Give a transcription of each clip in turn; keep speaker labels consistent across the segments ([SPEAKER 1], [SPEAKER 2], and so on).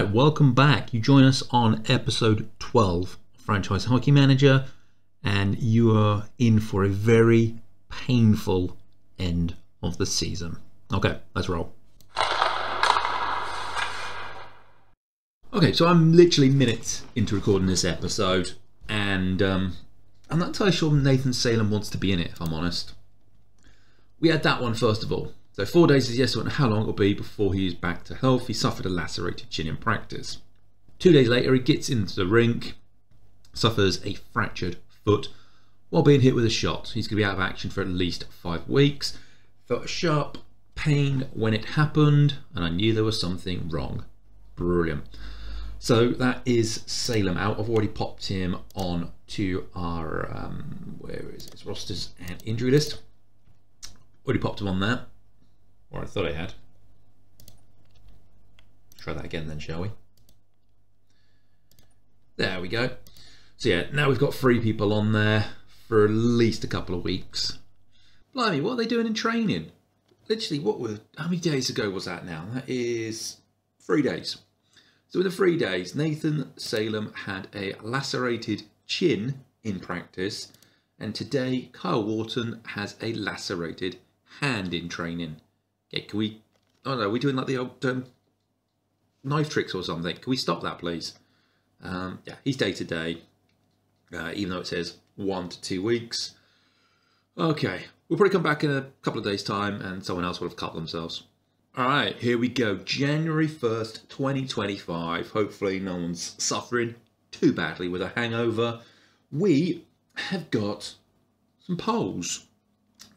[SPEAKER 1] Alright, welcome back. You join us on episode 12 of Franchise Hockey Manager, and you are in for a very painful end of the season. Okay, let's roll. Okay, so I'm literally minutes into recording this episode, and I'm not entirely sure Nathan Salem wants to be in it, if I'm honest. We had that one first of all. So 4 days is yes, I don't know how long it'll be before he is back to health. He suffered a lacerated chin in practice. 2 days later, he gets into the rink, suffers a fractured foot while being hit with a shot. He's going to be out of action for at least 5 weeks. Felt a sharp pain when it happened, and I knew there was something wrong. Brilliant. So that is Salem out. I've already popped him on to our where is it? Rosters and injury list. Already popped him on there. Or I thought I had. Try that again then, shall we? There we go. So yeah, now we've got 3 people on there for at least a couple of weeks. Blimey, what are they doing in training? Literally, how many days ago was that now? That is 3 days. So in the 3 days, Nathan Salem had a lacerated chin in practice, and today Kyle Wharton has a lacerated hand in training. Okay, can we... Oh no, we're doing like the old knife tricks or something. Can we stop that, please? Yeah, he's day to day, even though it says 1 to 2 weeks. Okay, we'll probably come back in a couple of days' time and someone else will have cut themselves. Alright, here we go. January 1st, 2025. Hopefully no one's suffering too badly with a hangover. We have got some polls.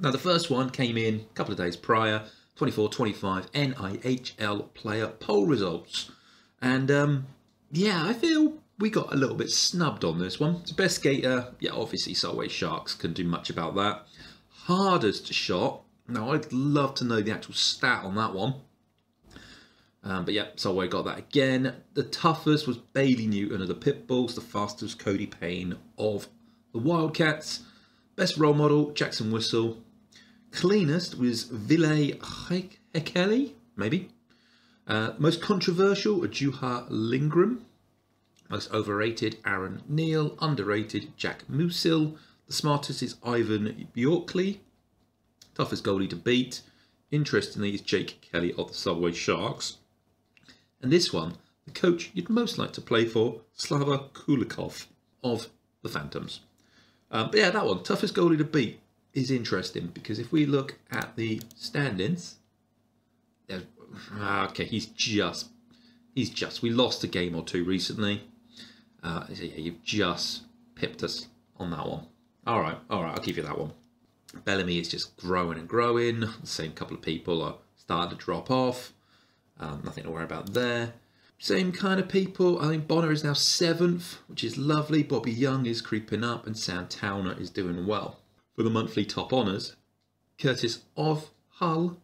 [SPEAKER 1] Now, the first one came in a couple of days prior. 24-25 NIHL player poll results. And yeah, I feel we got a little bit snubbed on this one. The best skater, yeah, obviously Solway Sharks, couldn't do much about that. Hardest shot. Now, I'd love to know the actual stat on that one. But yeah, Solway got that again. The toughest was Bailey Newton of the Pitbulls. The fastest, Cody Payne of the Wildcats. Best role model, Jackson Whistle. Cleanest was Ville Hekeli, maybe. Most controversial, Juha Lindgren. Most overrated, Aaron Neal. Underrated, Jack Musil. The smartest is Ivan Bjorkley. Toughest goalie to beat, interestingly, is Jake Kelly of the Solway Sharks. And this one, the coach you'd most like to play for, Slava Kulikov of the Phantoms. But yeah, that one, toughest goalie to beat, is interesting because if we look at the standings, okay, he's just, we lost a game or two recently. So yeah, you've just pipped us on that one. All right, I'll give you that one. Bellamy is just growing and growing. The same couple of people are starting to drop off. Nothing to worry about there. Same kind of people. I think Bonner is now 7th, which is lovely. Bobby Young is creeping up, and Sam Towner is doing well. For the monthly top honours, Curtis of Hull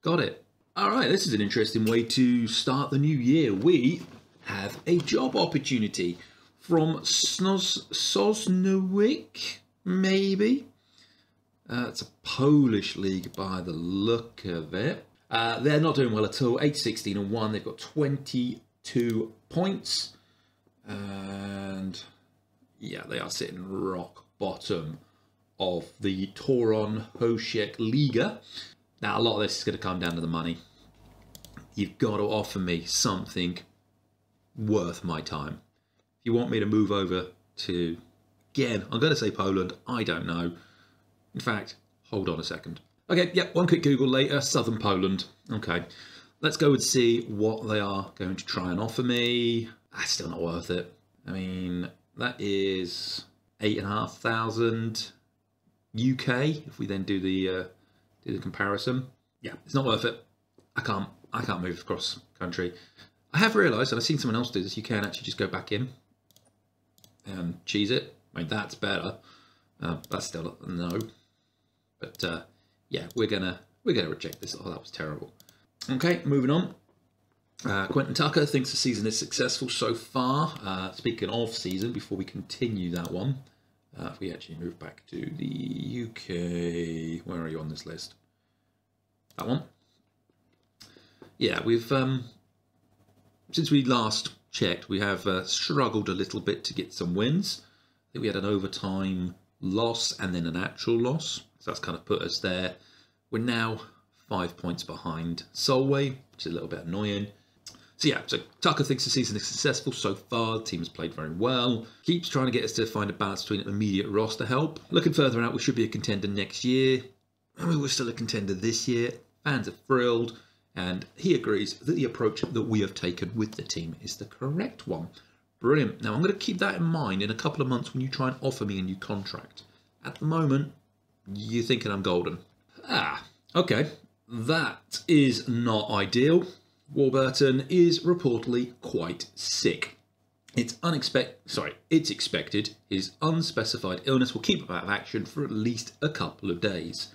[SPEAKER 1] got it. All right, this is an interesting way to start the new year. We have a job opportunity from Sosnowiec, maybe. It's a Polish league by the look of it. They're not doing well at all. 8-16-1. They've got 22 points. And yeah, they are sitting rock bottom of the Toron Hoshek Liga. Now, a lot of this is going to come down to the money. You've got to offer me something worth my time. If you want me to move over to, again, I'm going to say Poland. I don't know. In fact, hold on a second. Okay, yeah, one quick Google later, Southern Poland. Okay, let's go and see what they are going to try and offer me. That's still not worth it. I mean, that is 8,500 UK. If we then do the comparison, yeah, it's not worth it. I can't move across country. I have realised, and I've seen someone else do this, you can actually just go back in and cheese it. I mean, that's better. That's still a no. But yeah, we're gonna reject this. Oh, that was terrible. Okay, moving on. Quentin Tucker thinks the season is successful so far. Speaking of season, before we continue that one, if we actually move back to the UK, where are you on this list? That one. Yeah, we've since we last checked, we have struggled a little bit to get some wins. I think we had an overtime loss and then an actual loss. So that's kind of put us there. We're now 5 points behind Solway, which is a little bit annoying. So yeah, so Tucker thinks the season is successful so far. The team has played very well. Keeps trying to get us to find a balance between immediate roster help. Looking further out, we should be a contender next year. I mean, we're still a contender this year. Fans are thrilled. And he agrees that the approach that we have taken with the team is the correct one. Brilliant. Now, I'm going to keep that in mind in a couple of months when you try and offer me a new contract. At the moment, you're thinking I'm golden. Okay. That is not ideal. Warburton is reportedly quite sick. It's expected his unspecified illness will keep him out of action for at least a couple of days,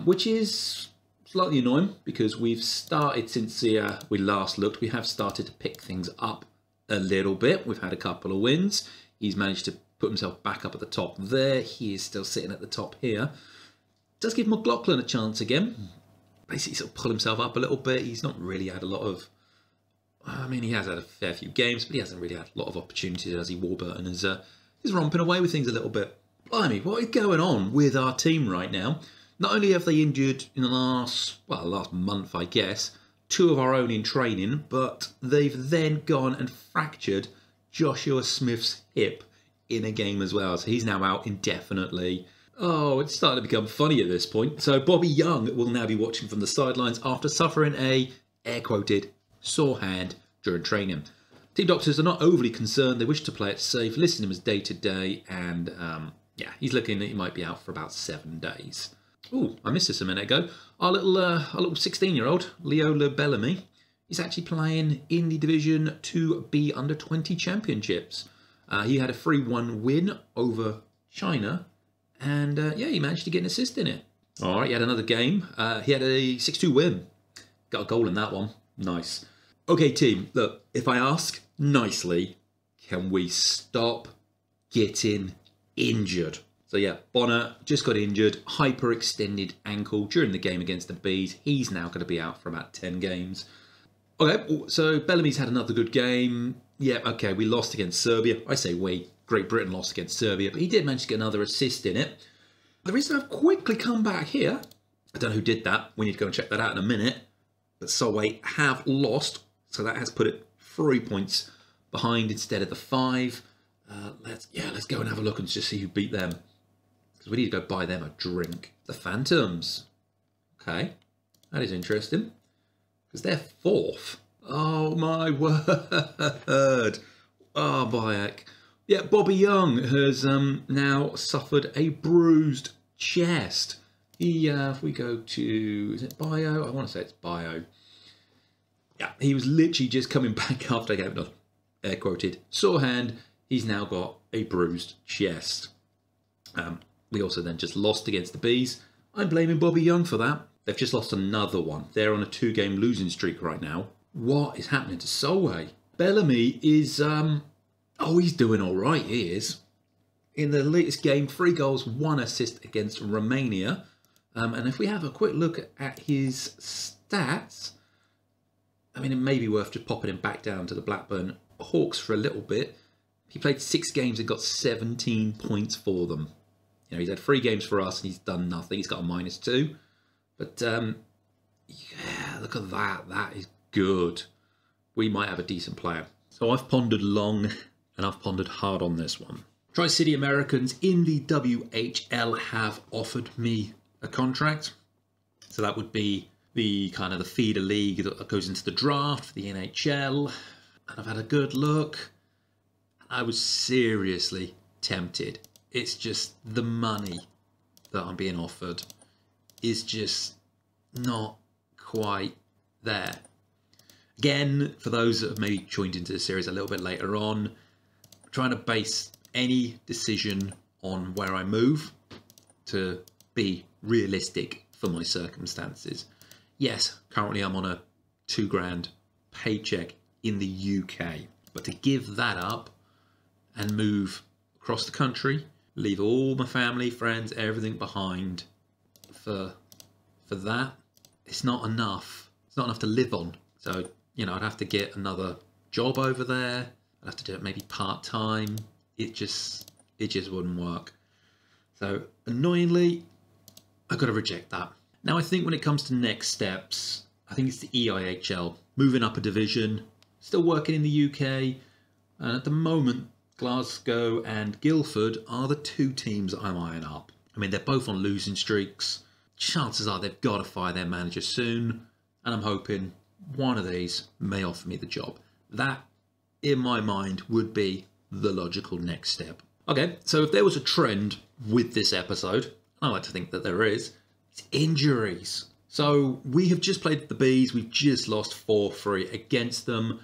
[SPEAKER 1] which is slightly annoying because we've started since we last looked. We have started to pick things up a little bit. We've had a couple of wins. He's managed to put himself back up at the top there. He is still sitting at the top here. Does give McLaughlin a chance again. Basically sort of pull himself up a little bit. He's not really had a lot of... I mean, he has had a fair few games, but he hasn't really had a lot of opportunities, as he? Warburton is romping away with things a little bit. Blimey, what is going on with our team right now? Not only have they injured in the last month, I guess, 2 of our own in training, but they've then gone and fractured Joshua Smith's hip in a game as well. So he's now out indefinitely. Oh, it's starting to become funny at this point. So Bobby Young will now be watching from the sidelines after suffering a, air-quoted, sore hand during training. Team doctors are not overly concerned. They wish to play it safe, listen to him as day-to-day, and yeah, he's looking that he might be out for about 7 days. Oh, I missed this a minute ago. Our little 16-year-old, Leola Bellamy, is actually playing in the Division 2B Under-20 Championships. He had a 3-1 win over China, and yeah, he managed to get an assist in it. All right, he had another game. He had a 6-2 win. Got a goal in that one. Nice. Okay, team, look, if I ask nicely, can we stop getting injured? So yeah, Bonner just got injured, hyperextended ankle during the game against the Bees. He's now going to be out for about 10 games. Okay, so Bellamy's had another good game. Yeah, okay, we lost against Serbia. I say we. Great Britain lost against Serbia, but he did manage to get another assist in it. The reason I've quickly come back here, I don't know who did that. We need to go and check that out in a minute. But Solway have lost, so that has put it 3 points behind instead of the 5. Let's go and have a look and just see who beat them. Because we need to go buy them a drink. The Phantoms. Okay, that is interesting. Because they're 4th. Oh my word. Oh, Bayek. Yeah, Bobby Young has now suffered a bruised chest. He, if we go to, is it bio? I want to say it's bio. Yeah, he was literally just coming back after getting an air quoted sore hand. He's now got a bruised chest. We also then just lost against the Bees. I'm blaming Bobby Young for that. They've just lost another one. They're on a 2-game losing streak right now. What is happening to Solway? Bellamy is, oh, he's doing all right, he is. In the latest game, 3 goals, 1 assist against Romania. And if we have a quick look at his stats, I mean, it may be worth just popping him back down to the Blackburn Hawks for a little bit. He played 6 games and got 17 points for them. You know, he's had 3 games for us and he's done nothing. He's got a -2. But, yeah, look at that. That is good. We might have a decent player. So I've pondered long and I've pondered hard on this one. Tri-City Americans in the WHL have offered me a contract. So that would be the kind of the feeder league that goes into the draft for the NHL. And I've had a good look. I was seriously tempted. It's just the money that I'm being offered is just not quite there. Again, for those that have maybe joined into the series a little bit later on, I'm trying to base any decision on where I move to be realistic for my circumstances. Yes, currently I'm on a $2,000 paycheck in the UK, but to give that up and move across the country, leave all my family, friends, everything behind for that, it's not enough. It's not enough to live on. So I'd have to get another job over there. I'd have to do it maybe part-time. It just wouldn't work. So annoyingly, I've got to reject that. Now I think when it comes to next steps, I think it's the EIHL, moving up a division, still working in the UK. And at the moment, Glasgow and Guildford are the two teams I'm eyeing up. I mean, they're both on losing streaks. Chances are they've got to fire their manager soon. And I'm hoping one of these may offer me the job. That, in my mind, would be the logical next step. Okay, so if there was a trend with this episode, and I like to think that there is, it's injuries. So we have just played the Bees. We've just lost 4-3 against them.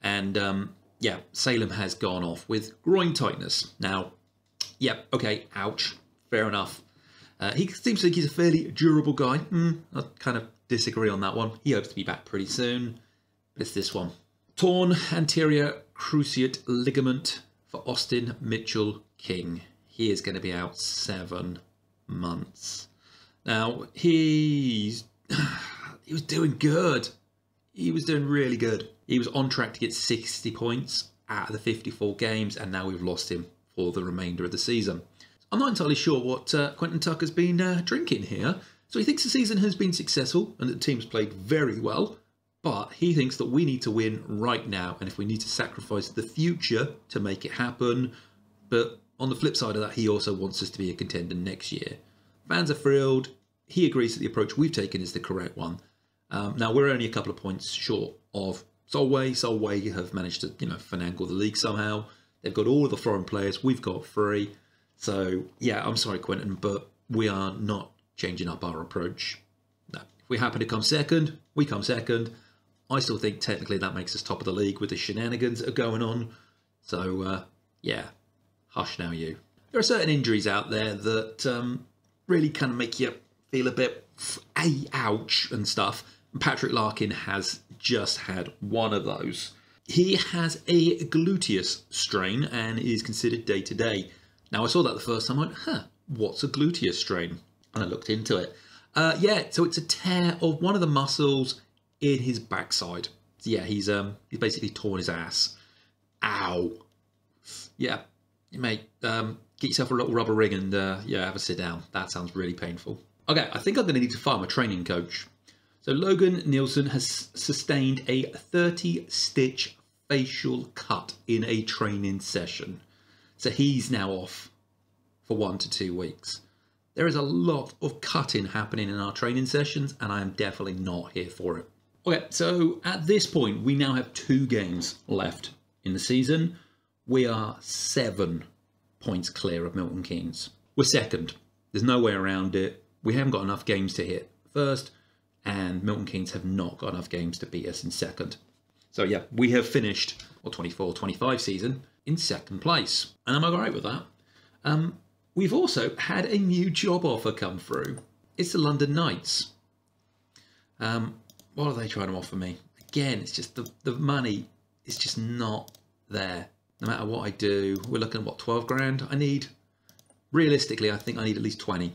[SPEAKER 1] And yeah, Salem has gone off with groin tightness. Now, yeah, okay, ouch, fair enough. He seems to think he's a fairly durable guy. I kind of disagree on that one. He hopes to be back pretty soon. But it's this one. Torn anterior cruciate ligament for Austin Mitchell King. He is going to be out 7 months. Now, he was doing good. He was doing really good. He was on track to get 60 points out of the 54 games, and now we've lost him for the remainder of the season. I'm not entirely sure what Quentin Tucker's been drinking here. So he thinks the season has been successful and that the team's played very well, but he thinks that we need to win right now, and if we need to sacrifice the future to make it happen. But on the flip side of that, he also wants us to be a contender next year. Fans are thrilled. He agrees that the approach we've taken is the correct one. Now, we're only a couple of points short of Solway. Solway have managed to, finagle the league somehow. They've got all of the foreign players. We've got 3. So, yeah, I'm sorry, Quentin, but we are not changing up our approach. No. If we happen to come second, we come second. I still think technically that makes us top of the league with the shenanigans that are going on. So, yeah, hush now, you. There are certain injuries out there that really kind of make you feel a bit ouch and stuff. Patrick Larkin has just had one of those. He has a gluteus strain and is considered day-to-day. Now, I saw that the first time. I went, what's a gluteus strain? And I looked into it. Yeah, so it's a tear of one of the muscles in his backside. So yeah, he's basically torn his ass. Ow. Yeah, mate, get yourself a little rubber ring and yeah, have a sit down. That sounds really painful. Okay, I think I'm going to need to fire my training coach. So Logan Nielsen has sustained a 30-stitch facial cut in a training session. So he's now off for 1 to 2 weeks. There is a lot of cutting happening in our training sessions, and I am definitely not here for it. Okay, so at this point, we now have 2 games left in the season. We are 7 points clear of Milton Keynes. We're second. There's no way around it. We haven't got enough games to hit first, and Milton Keynes have not got enough games to beat us in second. So yeah, we have finished our 24-25 season in second place, and I'm all right with that. We've also had a new job offer come through. It's the London Knights. What are they trying to offer me? Again, it's just the money is just not there. No matter what I do, we're looking at what, 12 grand? Realistically, I think I need at least 20.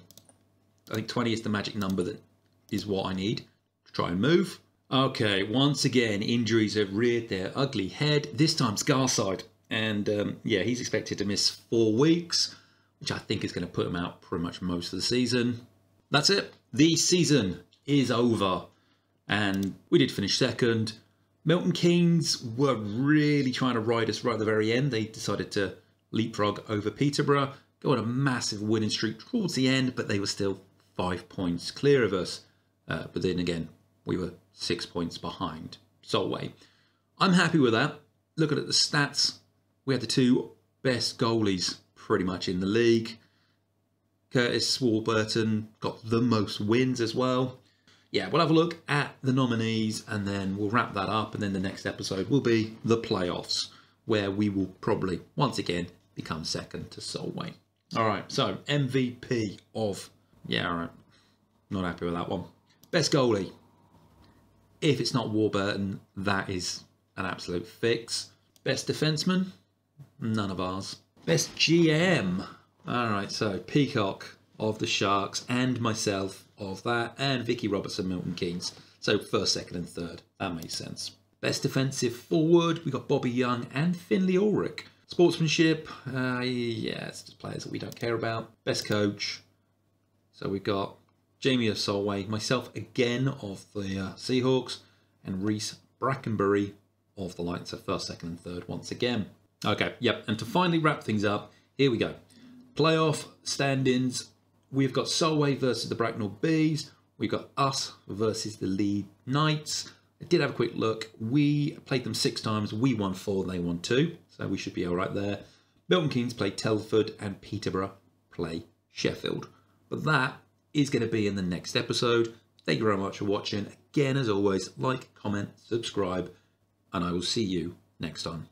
[SPEAKER 1] I think 20 is the magic number that is what I need to try and move. Okay, once again, injuries have reared their ugly head. This time Scarside. And yeah, he's expected to miss 4 weeks, which I think is going to put him out pretty much most of the season. That's it. The season is over. And we did finish second. Milton Keynes were really trying to ride us right at the very end. They decided to leapfrog over Peterborough, go on a massive winning streak towards the end, but they were still 5 points clear of us. But then again, we were 6 points behind Solway. I'm happy with that. Looking at the stats, we had the 2 best goalies pretty much in the league. Curtis Warburton got the most wins as well. Yeah, we'll have a look at the nominees and then we'll wrap that up. And then the next episode will be the playoffs, where we will probably, once again, become second to Solway. All right, so MVP of... Yeah, all right. Not happy with that one. Best goalie. If it's not Warburton, that is an absolute fix. Best defenseman. None of ours. Best GM. All right, so Peacock of the Sharks and myself of that, and Vicky Robertson, Milton Keynes. So first, second and third. That makes sense. Best defensive forward, we got Bobby Young and Finley Ulrich. Sportsmanship, yeah, it's just players that we don't care about. Best coach, so we've got Jamie Solway, myself again of the Seahawks, and Reese Brackenbury of the Lions, so first, second and third once again. Okay, yep, and to finally wrap things up, here we go. Playoff standings, we've got Solway versus the Bracknell Bees. We've got us versus the Leeds Knights. I did have a quick look. We played them 6 times. We won 4, they won 2. So we should be all right there. Milton Keynes play Telford and Peterborough play Sheffield. But that is going to be in the next episode. Thank you very much for watching. Again, as always, like, comment, subscribe, and I will see you next time.